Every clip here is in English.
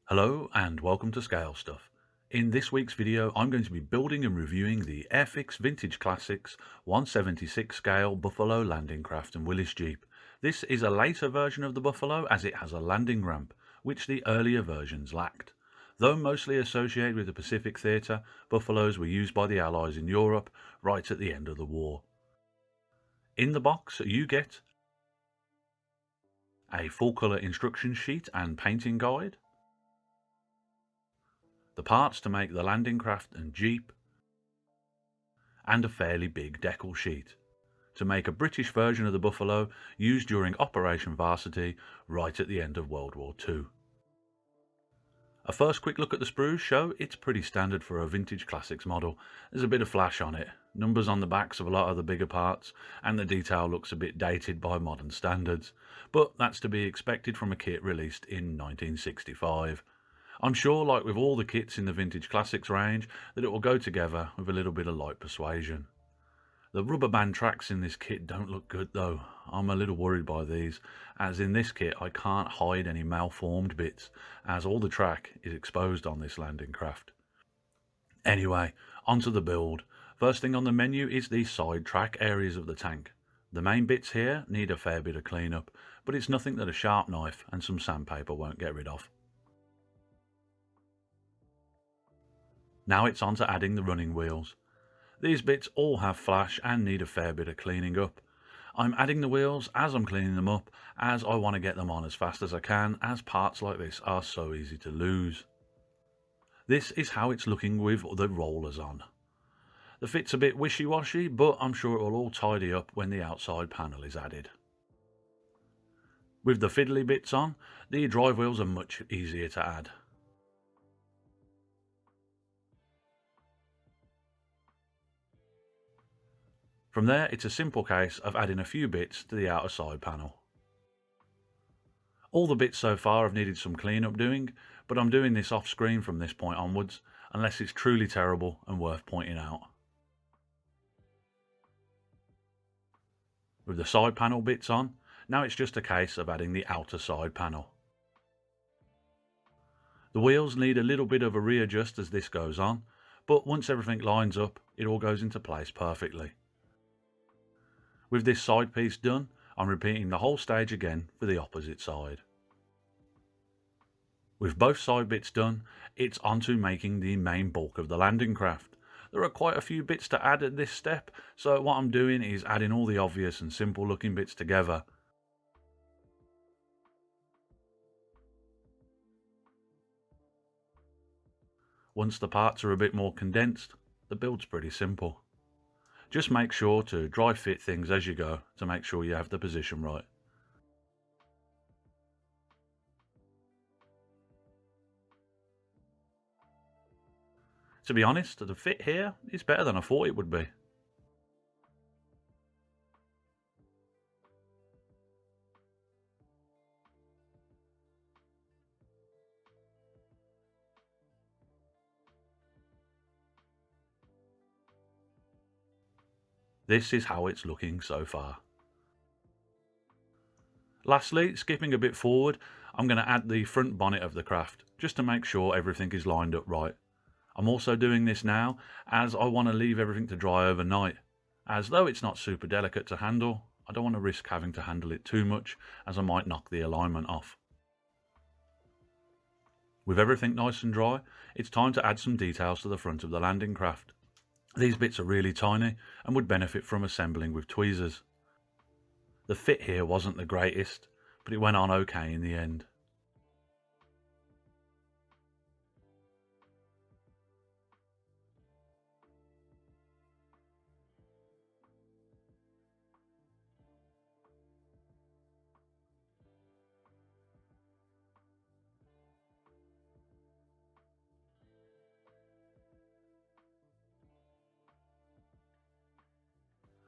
Hello and welcome to Scale Stuff. In this week's video I'm going to be building and reviewing the Airfix Vintage Classics 176 scale Buffalo landing craft and Willys Jeep. This is a later version of the Buffalo as it has a landing ramp, which the earlier versions lacked. Though mostly associated with the Pacific Theatre, Buffaloes were used by the Allies in Europe right at the end of the war. In the box you get a full colour instruction sheet and painting guide, the parts to make the landing craft and Jeep, and a fairly big decal sheet to make a British version of the Buffalo used during Operation Varsity right at the end of World War II. A first quick look at the sprues show it's pretty standard for a vintage classics model. There's a bit of flash on it, numbers on the backs of a lot of the bigger parts, and the detail looks a bit dated by modern standards, but that's to be expected from a kit released in 1965. I'm sure, like with all the kits in the Vintage Classics range, that it will go together with a little bit of light persuasion. The rubber band tracks in this kit don't look good though. I'm a little worried by these, as in this kit I can't hide any malformed bits, as all the track is exposed on this landing craft. Anyway, onto the build. First thing on the menu is the side track areas of the tank. The main bits here need a fair bit of cleanup, but it's nothing that a sharp knife and some sandpaper won't get rid of. Now it's on to adding the running wheels. These bits all have flash and need a fair bit of cleaning up. I'm adding the wheels as I'm cleaning them up, as I want to get them on as fast as I can, as parts like this are so easy to lose. This is how it's looking with the rollers on. The fit's a bit wishy-washy, but I'm sure it will all tidy up when the outside panel is added. With the fiddly bits on, the drive wheels are much easier to add. From there, it's a simple case of adding a few bits to the outer side panel. All the bits so far have needed some cleanup doing, but I'm doing this off screen from this point onwards, unless it's truly terrible and worth pointing out. With the side panel bits on, now it's just a case of adding the outer side panel. The wheels need a little bit of a readjust as this goes on, but once everything lines up, it all goes into place perfectly. With this side piece done, I'm repeating the whole stage again for the opposite side. With both side bits done, it's on to making the main bulk of the landing craft. There are quite a few bits to add at this step, so what I'm doing is adding all the obvious and simple looking bits together. Once the parts are a bit more condensed, the build's pretty simple. Just make sure to dry fit things as you go to make sure you have the position right. To be honest, the fit here is better than I thought it would be. This is how it's looking so far. Lastly, skipping a bit forward, I'm going to add the front bonnet of the craft, just to make sure everything is lined up right. I'm also doing this now, as I want to leave everything to dry overnight, as though it's not super delicate to handle, I don't want to risk having to handle it too much, as I might knock the alignment off. With everything nice and dry, it's time to add some details to the front of the landing craft. These bits are really tiny and would benefit from assembling with tweezers. The fit here wasn't the greatest, but it went on okay in the end.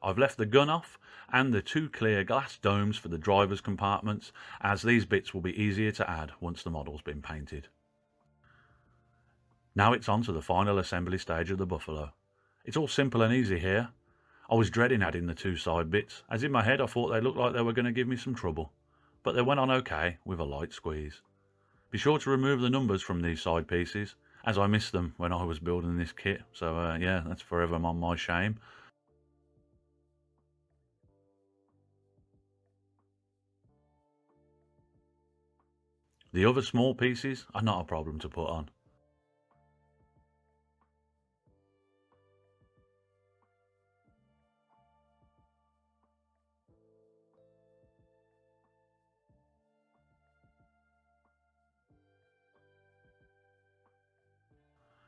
I've left the gun off and the two clear glass domes for the driver's compartments, as these bits will be easier to add once the model's been painted. Now it's on to the final assembly stage of the Buffalo. It's all simple and easy here. I was dreading adding the two side bits, as in my head I thought they looked like they were going to give me some trouble, but they went on okay with a light squeeze. Be sure to remove the numbers from these side pieces, as I missed them when I was building this kit, so yeah, that's forever on my shame. The other small pieces are not a problem to put on.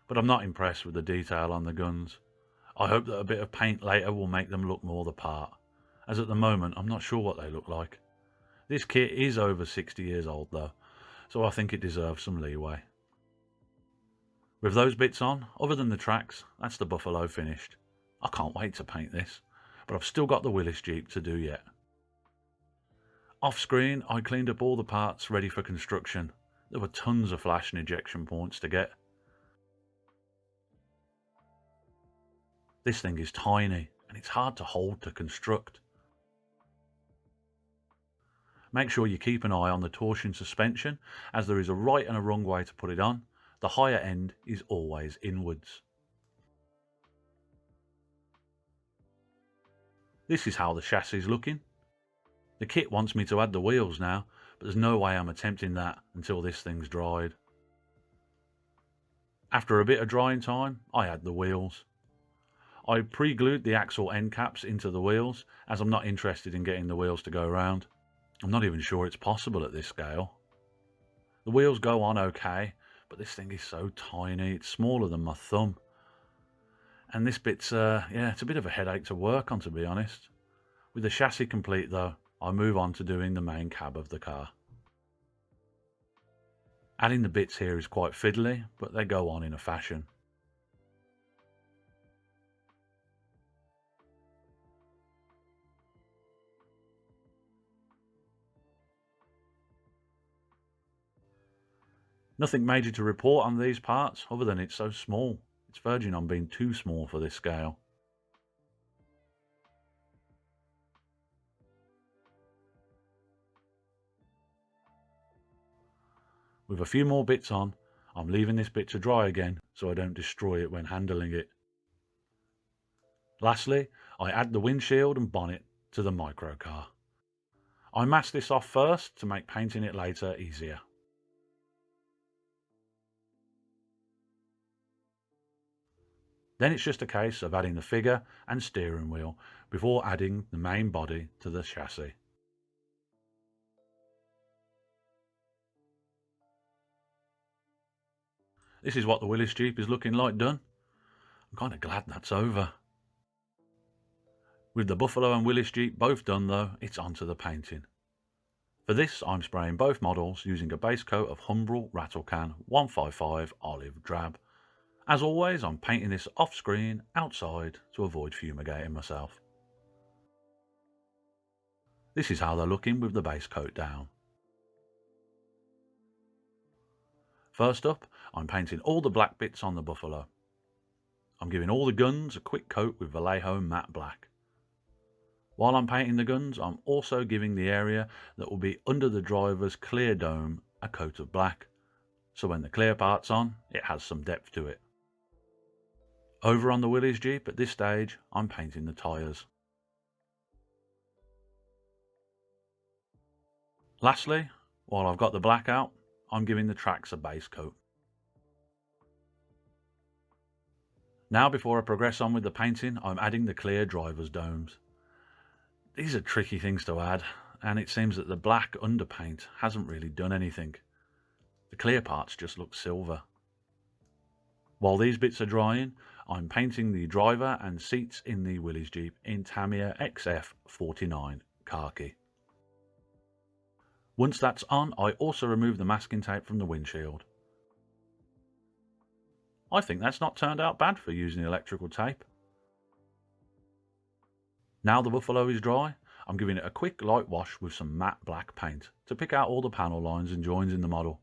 But I'm not impressed with the detail on the guns. I hope that a bit of paint later will make them look more the part, as at the moment I'm not sure what they look like. This kit is over 60 years old though, so I think it deserves some leeway. With those bits on, other than the tracks, that's the Buffalo finished. I can't wait to paint this, but I've still got the Willys Jeep to do yet. Off screen, I cleaned up all the parts ready for construction. There were tons of flash and ejection points to get. This thing is tiny, and it's hard to hold to construct. Make sure you keep an eye on the torsion suspension, as there is a right and a wrong way to put it on. The higher end is always inwards. This is how the chassis is looking. The kit wants me to add the wheels now, but there's no way I'm attempting that until this thing's dried. After a bit of drying time, I add the wheels. I pre-glued the axle end caps into the wheels, as I'm not interested in getting the wheels to go round. I'm not even sure it's possible at this scale. The wheels go on okay, but this thing is so tiny, it's smaller than my thumb. And this bit's, yeah, it's a bit of a headache to work on, to be honest. With the chassis complete though, I move on to doing the main cab of the car. Adding the bits here is quite fiddly, but they go on in a fashion. Nothing major to report on these parts, other than it's so small. It's verging on being too small for this scale. With a few more bits on, I'm leaving this bit to dry again so I don't destroy it when handling it. Lastly, I add the windshield and bonnet to the microcar. I mask this off first to make painting it later easier. Then it's just a case of adding the figure and steering wheel before adding the main body to the chassis. This is what the Willys Jeep is looking like done. I'm kind of glad that's over. With the Buffalo and Willys Jeep both done though, it's onto the painting. For this I'm spraying both models using a base coat of Humbrol Rattlecan 155 Olive Drab. As always, I'm painting this off screen, outside, to avoid fumigating myself. This is how they're looking with the base coat down. First up, I'm painting all the black bits on the Buffalo. I'm giving all the guns a quick coat with Vallejo matte black. While I'm painting the guns, I'm also giving the area that will be under the driver's clear dome a coat of black, so when the clear part's on, it has some depth to it. Over on the Willys Jeep at this stage, I'm painting the tyres. Lastly, while I've got the black out, I'm giving the tracks a base coat. Now before I progress on with the painting, I'm adding the clear driver's domes. These are tricky things to add, and it seems that the black underpaint hasn't really done anything. The clear parts just look silver. While these bits are drying, I'm painting the driver and seats in the Willys Jeep in Tamiya XF49 khaki. Once that's on, I also remove the masking tape from the windshield. I think that's not turned out bad for using electrical tape. Now the Buffalo is dry, I'm giving it a quick light wash with some matte black paint to pick out all the panel lines and joins in the model.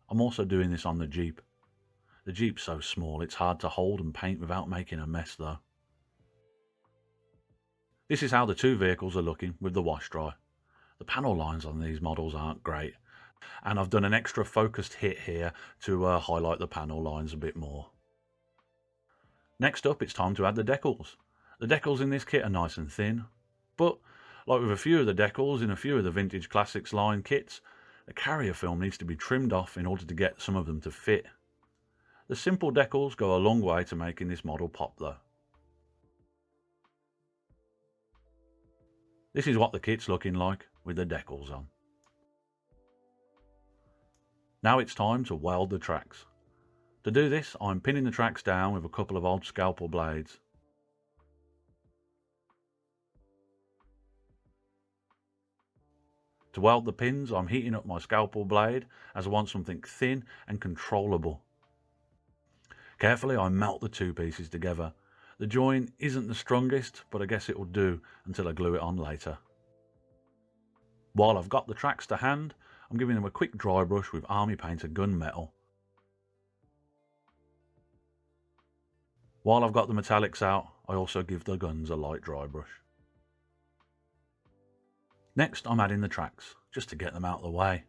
I'm also doing this on the Jeep. The Jeep's so small it's hard to hold and paint without making a mess though. This is how the two vehicles are looking with the wash dry. The panel lines on these models aren't great. And I've done an extra focused hit here to highlight the panel lines a bit more. Next up, it's time to add the decals. The decals in this kit are nice and thin, but like with a few of the decals in a few of the Vintage Classics line kits, the carrier film needs to be trimmed off in order to get some of them to fit. The simple decals go a long way to making this model pop though. This is what the kit's looking like with the decals on. Now it's time to weld the tracks. To do this, I'm pinning the tracks down with a couple of old scalpel blades. To weld the pins, I'm heating up my scalpel blade as I want something thin and controllable. Carefully, I melt the two pieces together. The join isn't the strongest, but I guess it will do until I glue it on later. While I've got the tracks to hand, I'm giving them a quick dry brush with Army Painter gunmetal. While I've got the metallics out, I also give the guns a light dry brush. Next, I'm adding the tracks, just to get them out of the way.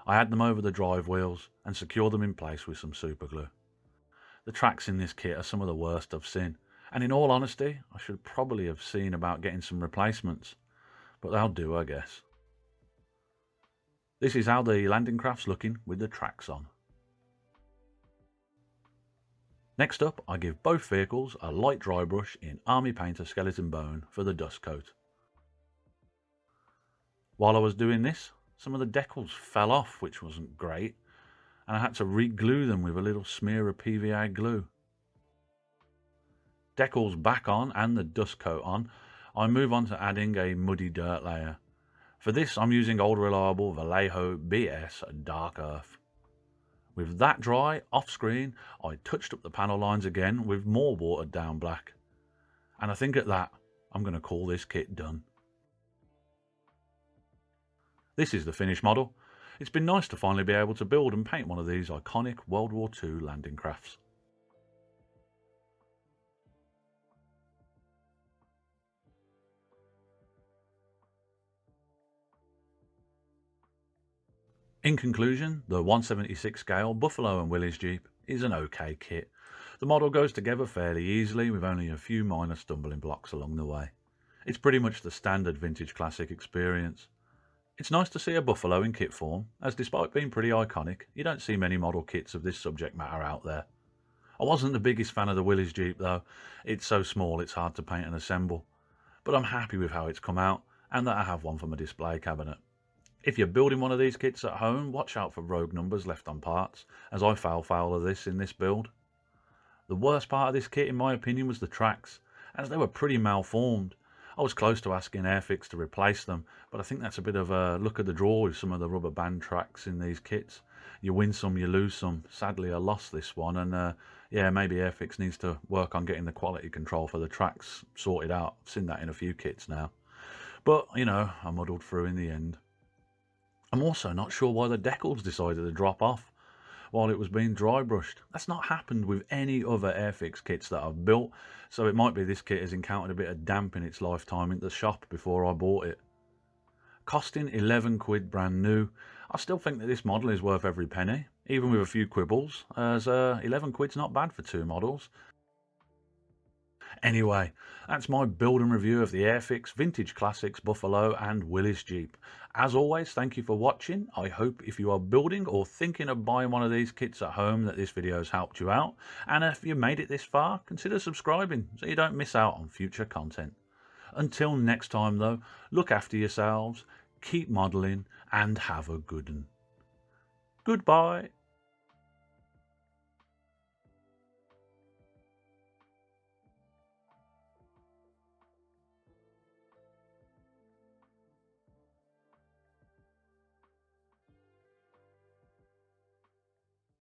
I add them over the drive wheels and secure them in place with some super glue. The tracks in this kit are some of the worst I've seen, and in all honesty, I should probably have seen about getting some replacements, but they'll do, I guess. This is how the landing craft's looking with the tracks on. Next up, I give both vehicles a light dry brush in Army Painter Skeleton Bone for the dust coat. While I was doing this, some of the decals fell off, which wasn't great, and I had to re-glue them with a little smear of PVA glue. Decals back on and the dust coat on, I move on to adding a muddy dirt layer. For this, I'm using old reliable Vallejo BS Dark Earth. With that dry, off screen, I touched up the panel lines again with more watered down black. And I think at that, I'm going to call this kit done. This is the finished model. It's been nice to finally be able to build and paint one of these iconic World War II landing crafts. In conclusion, the 1/76 scale Buffalo and Willys Jeep is an okay kit. The model goes together fairly easily with only a few minor stumbling blocks along the way. It's pretty much the standard vintage classic experience. It's nice to see a Buffalo in kit form, as despite being pretty iconic, you don't see many model kits of this subject matter out there. I wasn't the biggest fan of the Willys Jeep though. It's so small it's hard to paint and assemble. But I'm happy with how it's come out, and that I have one for my display cabinet. If you're building one of these kits at home, watch out for rogue numbers left on parts, as I fell foul of this in this build. The worst part of this kit in my opinion was the tracks, as they were pretty malformed. I was close to asking Airfix to replace them, but I think that's a bit of a luck of the draw with some of the rubber band tracks in these kits. You win some, you lose some. Sadly I lost this one, and yeah, maybe Airfix needs to work on getting the quality control for the tracks sorted out. I've seen that in a few kits now. But, you know, I muddled through in the end. I'm also not sure why the decals decided to drop off while it was being dry brushed. That's not happened with any other Airfix kits that I've built, so it might be this kit has encountered a bit of damp in its lifetime in the shop before I bought it. Costing 11 quid brand new, I still think that this model is worth every penny, even with a few quibbles, as 11 quid's not bad for two models. Anyway, that's my build and review of the Airfix Vintage Classics Buffalo and Willys Jeep. As always, thank you for watching. I hope if you are building or thinking of buying one of these kits at home that this video has helped you out. And if you made it this far, consider subscribing so you don't miss out on future content. Until next time though, look after yourselves, keep modelling and have a good one. Goodbye.